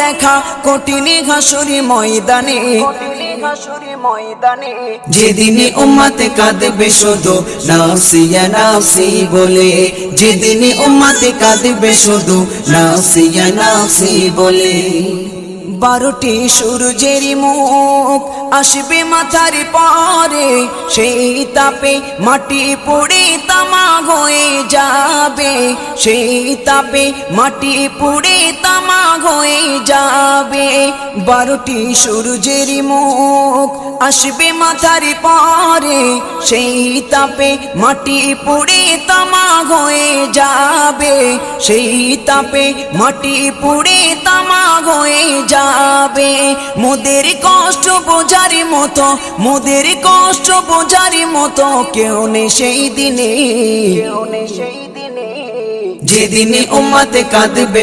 দেখা কঠিন হাসুরি ময়দানে, যেদিনে উম্মতে কাঁদবে শুধু নাফসি ইয়া নাফসি বলে, যেদিনে উম্মতে কাঁদবে শুধু নাফসি ইয়া নাফসি বলে। 12টি সূর্যের মুখ আসবে মাথার পরে, সেই তাপে মাটি পুড়ে তামা হয়ে যাবে, সেই তাপে মাটি পুড়ে তামা হয়ে যাবে। 12টি সূর্যের মুখ আসবে মাথার পরে, সেই তাপে মাটি পুড়ে তামা হয়ে যাবে, সেই তাপে মাটি পুড়ে তামা হয়ে যাবে। মোদের কষ্ট বোঝার মতো, মোদের কষ্ট বোঝার মতো কেউ নেই সেই দিনে, যেদিনে উম্মতে কাঁদবে।